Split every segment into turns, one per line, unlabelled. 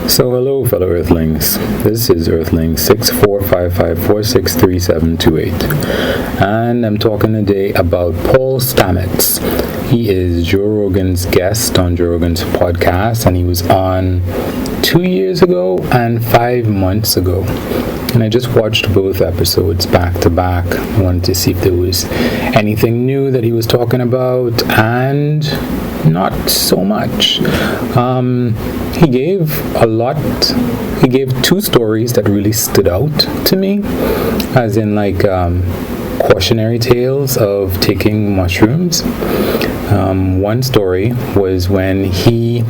So hello fellow Earthlings, this is Earthling 6455463728 and I'm talking today about Paul Stamets. He is Joe Rogan's guest on Joe Rogan's podcast, and he was on 2 years ago and 5 months ago. And I just watched both episodes back to back. I wanted to see if there was anything new that he was talking about, and not so much. He gave a lot. He gave two stories that really stood out to me, as in cautionary tales of taking mushrooms. One story was when he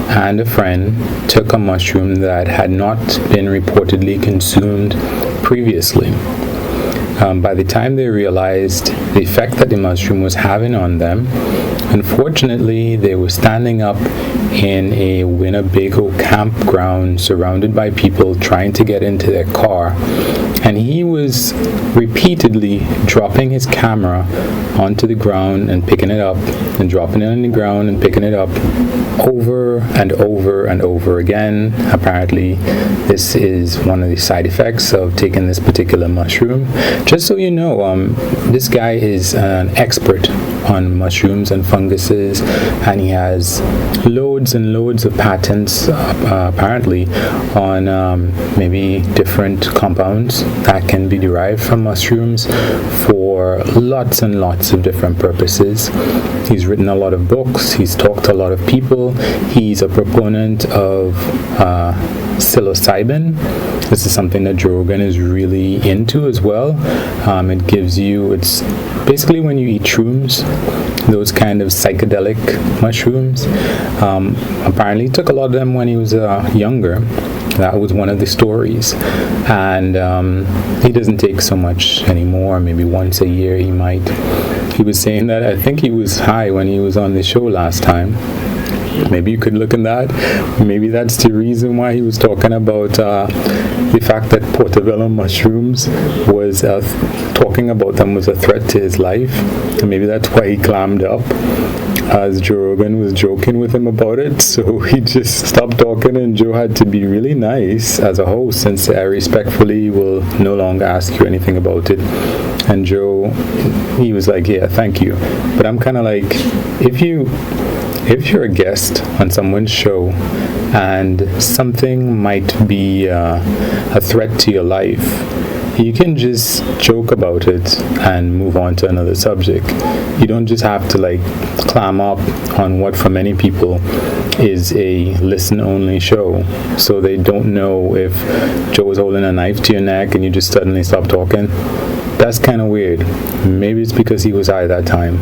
and a friend took a mushroom that had not been reportedly consumed previously. By the time they realized the effect that the mushroom was having on them, unfortunately, they were standing up in a Winnebago campground surrounded by people trying to get into their car, and he was repeatedly dropping his camera onto the ground and picking it up and dropping it on the ground and picking it up over and over and over again. Apparently, this is one of the side effects of taking this particular mushroom. Just so you know, this guy is an expert on mushrooms and funguses, and he has loads and loads of patents apparently on maybe different compounds that can be derived from mushrooms for lots and lots of different purposes. He's written a lot of books, he's talked to a lot of people, he's a proponent of psilocybin. This is something that Joe Rogan is really into as well. It gives you, it's basically when you eat shrooms, those kind of psychedelic mushrooms. Apparently he took a lot of them when he was younger. That was one of the stories. And he doesn't take so much anymore. Maybe once a year he might. He was saying that I think he was high when he was on the show last time. Maybe you could look in that. Maybe that's the reason why he was talking about the fact that portobello mushrooms was talking about them was a threat to his life, and maybe that's why he clammed up as Joe Rogan was joking with him about it. So he just stopped talking, and Joe had to be really nice as a host and say, I respectfully will no longer ask you anything about it. And Joe, he was like, yeah, thank you. But I'm kind of like, if you're a guest on someone's show and something might be a threat to your life, you can just joke about it and move on to another subject. You don't just have to clam up on what for many people is a listen-only show. So they don't know if Joe was holding a knife to your neck and you just suddenly stop talking. That's kind of weird. Maybe it's because he was high that time.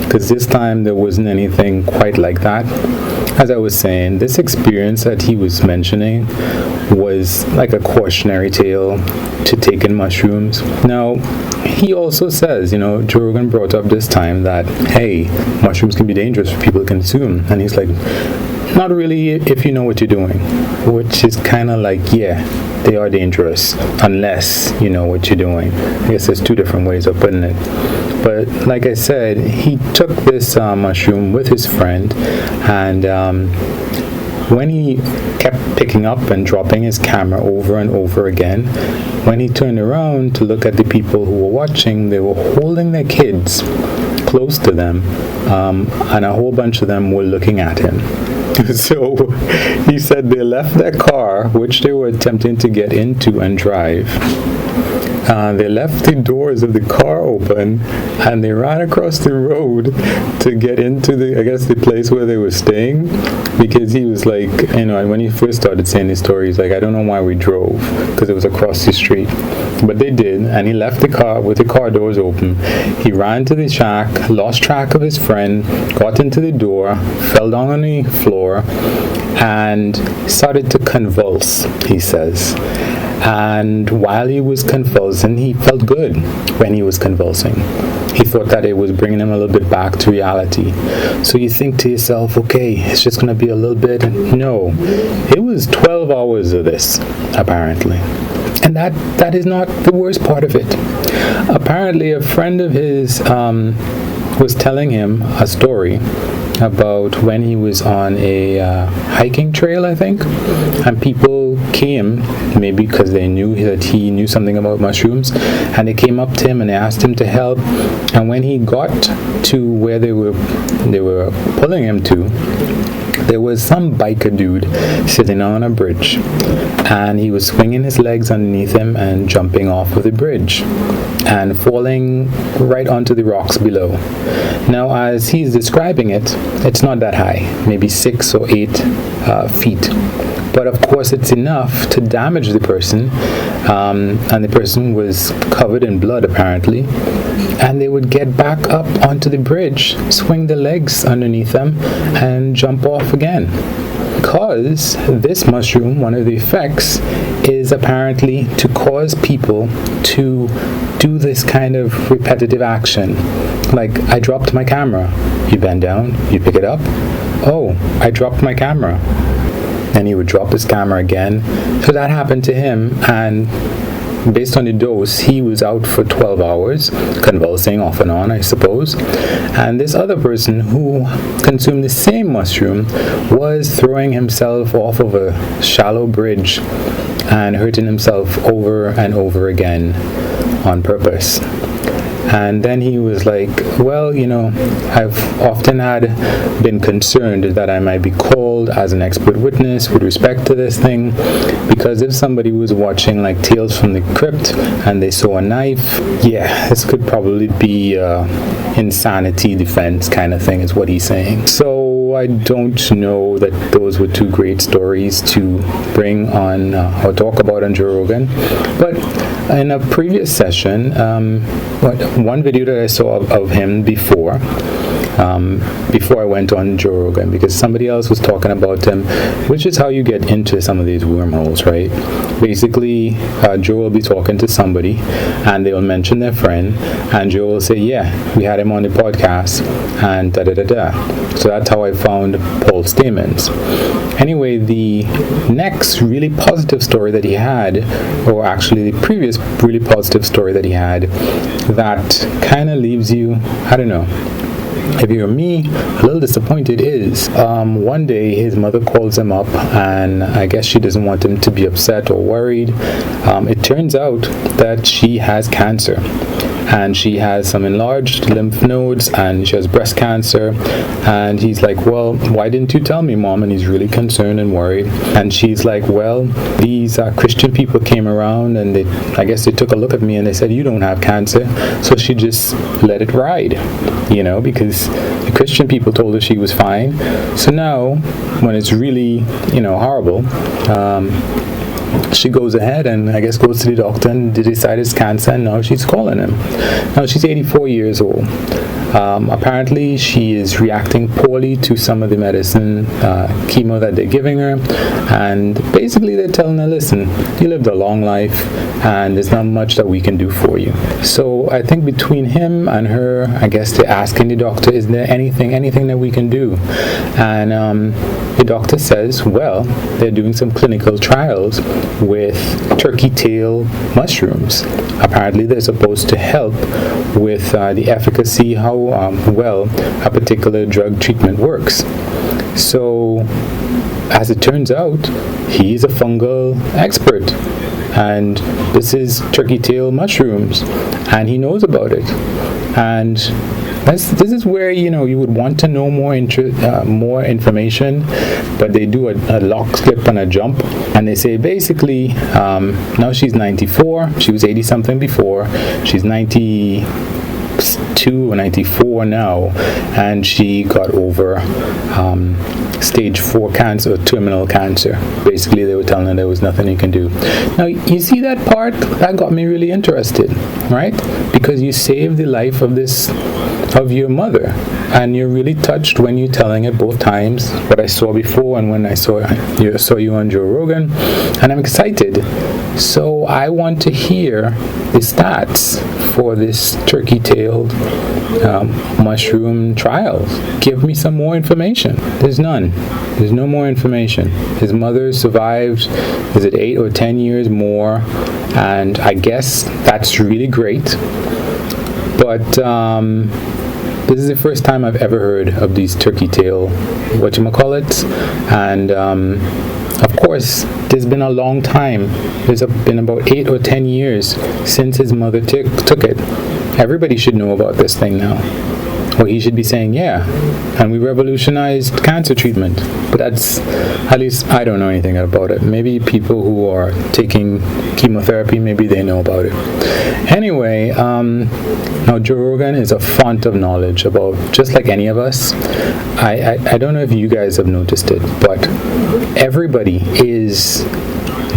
Because this time there wasn't anything quite like that. As I was saying, this experience that he was mentioning was like a cautionary tale to taking mushrooms. Now, he also says, Joe Rogan brought up this time that, hey, mushrooms can be dangerous for people to consume. And he's like, not really if you know what you're doing. Which is kind of like, yeah, they are dangerous unless you know what you're doing. I guess there's two different ways of putting it. But like I said, he took this mushroom with his friend, and when he kept picking up and dropping his camera over and over again, when he turned around to look at the people who were watching, they were holding their kids close to them, and a whole bunch of them were looking at him. So he said they left their car, which they were attempting to get into and drive. They left the doors of the car open, and they ran across the road to get into the place where they were staying, because he was like, when he first started saying his story, he's like, I don't know why we drove, because it was across the street. But they did, and he left the car with the car doors open. He ran to the shack, lost track of his friend, got into the door, fell down on the floor, and started to convulse, he says. And while he was convulsing, he felt good when he was convulsing. He thought that it was bringing him a little bit back to reality. So you think to yourself, okay, it's just going to be a little bit. No, it was 12 hours of this, apparently. And that is not the worst part of it. Apparently, a friend of his was telling him a story about when he was on a hiking trail, I think, and people came, maybe because they knew that he knew something about mushrooms, and they came up to him and they asked him to help. And when he got to where they were pulling him to, there was some biker dude sitting on a bridge, and he was swinging his legs underneath him and jumping off of the bridge and falling right onto the rocks below. Now, as he's describing it, it's not that high, maybe 6 or 8 feet. But of course, it's enough to damage the person, and the person was covered in blood, apparently. And they would get back up onto the bridge, swing the legs underneath them, and jump off again. Because this mushroom, one of the effects, is apparently to cause people to do this kind of repetitive action. Like, I dropped my camera. You bend down, you pick it up. Oh, I dropped my camera. And he would drop his camera again. So that happened to him, and based on the dose, he was out for 12 hours, convulsing off and on, I suppose. And this other person who consumed the same mushroom was throwing himself off of a shallow bridge and hurting himself over and over again on purpose. And then he was like, well, I've often been concerned that I might be called as an expert witness with respect to this thing, because if somebody was watching like Tales from the Crypt and they saw a knife, this could probably be insanity defense kind of thing, is what he's saying. So I don't know that those were two great stories to bring on or talk about on Joe Rogan. But in a previous session, one video that I saw of him before I went on Joe Rogan, because somebody else was talking about him, which is how you get into some of these wormholes, right? Basically, Joe will be talking to somebody and they will mention their friend, and Joe will say, we had him on the podcast, and da-da-da-da. So that's how I found Paul Stamets. Anyway, the next really positive story that he had, or actually the previous really positive story that he had, that kind of leaves you, I don't know, if you're me, a little disappointed, is one day his mother calls him up, and I guess she doesn't want him to be upset or worried. It turns out that she has cancer, and she has some enlarged lymph nodes, and she has breast cancer. And he's like, well, why didn't you tell me, Mom? And he's really concerned and worried. And she's like, well, these Christian people came around, and I guess they took a look at me and they said, you don't have cancer. So she just let it ride, because the Christian people told her she was fine. So now, when it's really, horrible, she goes ahead and I guess goes to the doctor, and they decide it's cancer, and now she's calling him. Now she's 84 years old. Apparently she is reacting poorly to some of the medicine, chemo that they're giving her, and basically they're telling her, listen, you lived a long life and there's not much that we can do for you. So I think between him and her, I guess they're asking the doctor, is there anything that we can do? And the doctor says, well, they're doing some clinical trials with turkey tail mushrooms. Apparently they're supposed to help with the efficacy, how well a particular drug treatment works. So as it turns out, he's a fungal expert, and this is turkey tail mushrooms, and he knows about it. And this is where you would want to know more information, but they do a lock, slip, and a jump, and they say basically now she's 94. She was 80 something before. She's 92 or 94 now, and she got over stage 4 cancer, terminal cancer. Basically, they were telling her there was nothing you can do. Now, you see that part? That got me really interested, right? Because you saved the life of your mother, and you're really touched when you're telling it both times, what I saw before and when I saw you on Joe Rogan, and I'm excited. So I want to hear the stats for this turkey-tailed mushroom trials. Give me some more information. There's none. There's no more information. His mother survived, is it 8 or 10 years more? And I guess that's really great. But This is the first time I've ever heard of these turkey tail whatchamacallits, and of course, there's been a long time. There's been about 8 or 10 years since his mother took it. Everybody should know about this thing now. Or he should be saying, yeah, and we revolutionized cancer treatment. But that's, at least I don't know anything about it. Maybe people who are taking chemotherapy, maybe they know about it. Anyway, now Joe Rogan is a font of knowledge about, just like any of us. I don't know if you guys have noticed it, but everybody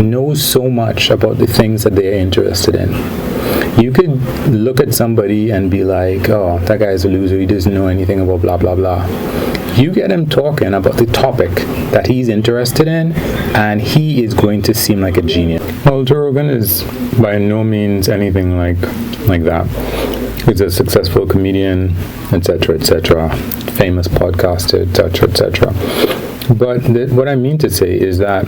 knows so much about the things that they're interested in. You could look at somebody and be like, oh, that guy's a loser, he doesn't know anything about blah, blah, blah. You get him talking about the topic that he's interested in, and he is going to seem like a genius. Well, Joe Rogan is by no means anything like that. He's a successful comedian, etc., etc., famous podcaster, etc., etc. But what I mean to say is that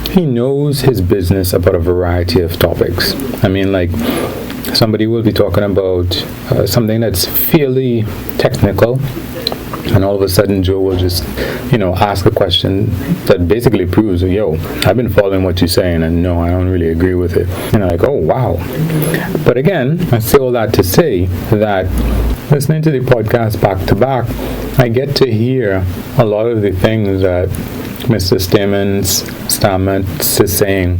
he knows his business about a variety of topics. I mean, like, somebody will be talking about something that's fairly technical, and all of a sudden Joe will just, ask a question that basically proves, yo, I've been following what you're saying, and no, I don't really agree with it. And I'm like, oh, wow. But again, I say all that to say that listening to the podcast back to back, I get to hear a lot of the things that Mr. Stamets is saying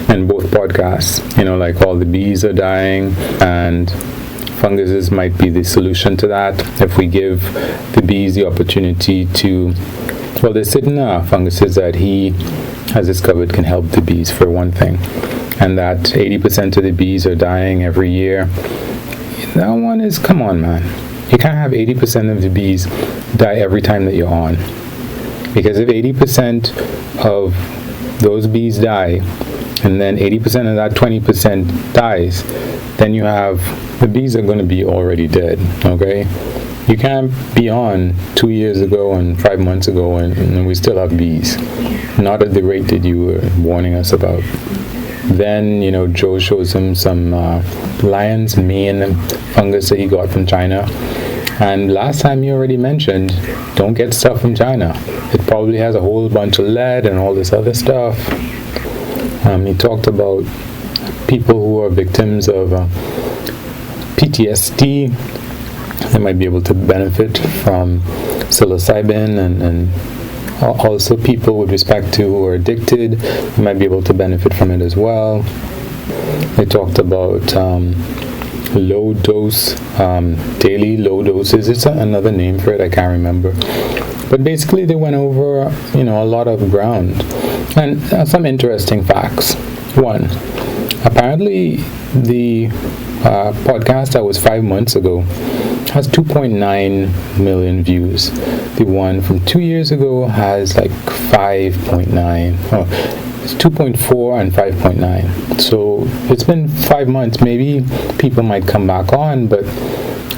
in both podcasts. Like all the bees are dying, and funguses might be the solution to that if we give the bees the opportunity to, well, there's certain funguses that he has discovered can help the bees, for one thing, and that 80% of the bees are dying every year. That one is, come on, man. You can't have 80% of the bees die every time that you're on. Because if 80% of those bees die, and then 80% of that 20% dies, then you have, the bees are going to be already dead, okay? You can't be on 2 years ago and 5 months ago and we still have bees. Not at the rate that you were warning us about. Then, Joe shows him some lion's mane fungus that he got from China. And last time you already mentioned, don't get stuff from China. It probably has a whole bunch of lead and all this other stuff. He talked about people who are victims of PTSD. They might be able to benefit from psilocybin, and also people with respect to who are addicted might be able to benefit from it as well. They talked about low dose, daily low doses. It's another name for it, I can't remember. But basically they went over, a lot of ground. And some interesting facts. One, apparently the podcast that was 5 months ago has 2.9 million views. The one from 2 years ago has like 5.9. It's 2.4 and 5.9. So it's been 5 months. Maybe people might come back on, but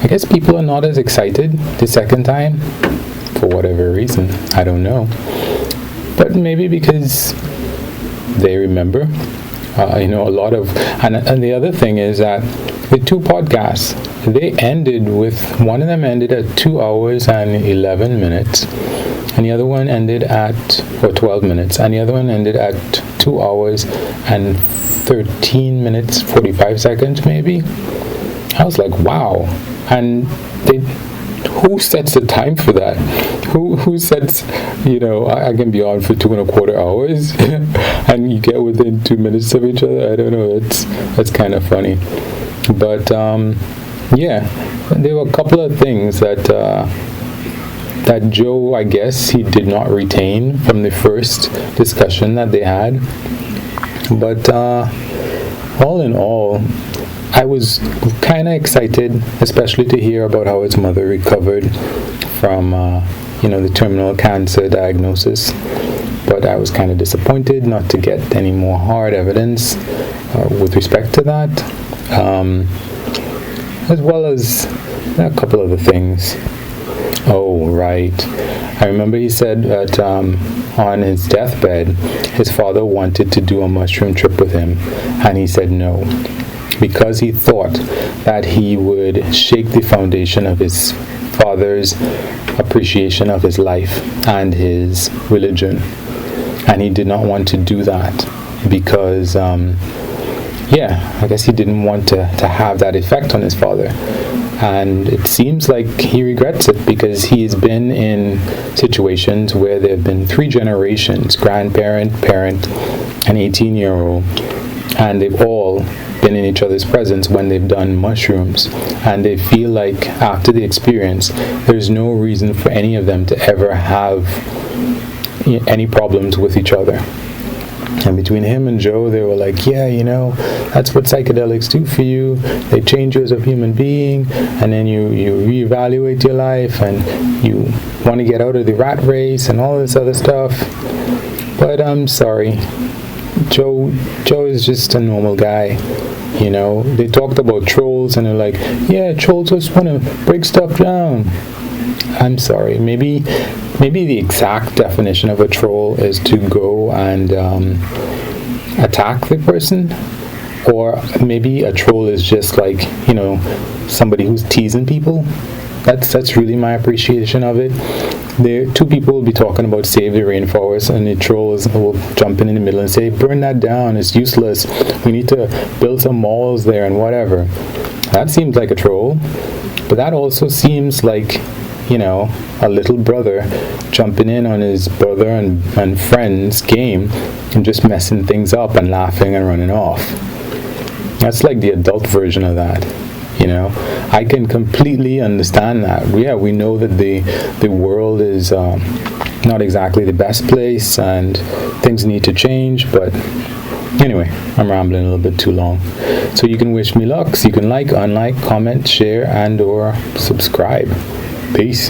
I guess people are not as excited the second time for whatever reason. I don't know. But maybe because they remember, a lot of, and the other thing is that the two podcasts, they ended with, one of them ended at 2 hours and 11 minutes, and the other one ended at, 12 minutes, and the other one ended at 2 hours and 13 minutes, 45 seconds maybe. I was like, wow. And who sets the time for that? Who sets, I can be on for 2.25 hours and you get within 2 minutes of each other? I don't know. That's kind of funny. But there were a couple of things that Joe, I guess, he did not retain from the first discussion that they had. But all in all, I was kind of excited, especially to hear about how his mother recovered from, the terminal cancer diagnosis. But I was kind of disappointed not to get any more hard evidence with respect to that, as well as a couple other things. Oh, right. I remember he said that on his deathbed, his father wanted to do a mushroom trip with him, and he said no, because he thought that he would shake the foundation of his father's appreciation of his life and his religion. And he did not want to do that because, I guess he didn't want to have that effect on his father. And it seems like he regrets it because he's been in situations where there have been 3 generations, grandparent, parent, and 18-year-old, and they've all been in each other's presence when they've done mushrooms, and they feel like after the experience there's no reason for any of them to ever have any problems with each other. And between him and Joe, they were like, that's what psychedelics do for you. They change you as a human being, and then you reevaluate your life, and you want to get out of the rat race and all this other stuff. But I'm sorry, Joe is just a normal guy. They talked about trolls, and they're like, trolls just want to break stuff down. I'm sorry, maybe the exact definition of a troll is to go and attack the person, or maybe a troll is just like, somebody who's teasing people. That's really my appreciation of it. There, 2 people will be talking about save the rainforest, and the trolls will jump in the middle and say, burn that down, it's useless, we need to build some malls there and whatever. That seems like a troll, but that also seems like, a little brother jumping in on his brother and friend's game and just messing things up and laughing and running off. That's like the adult version of that. I can completely understand that. We know that the world is not exactly the best place and things need to change, but anyway, I'm rambling a little bit too long. So you can wish me luck. So you can like, unlike, comment, share, and or subscribe. Peace.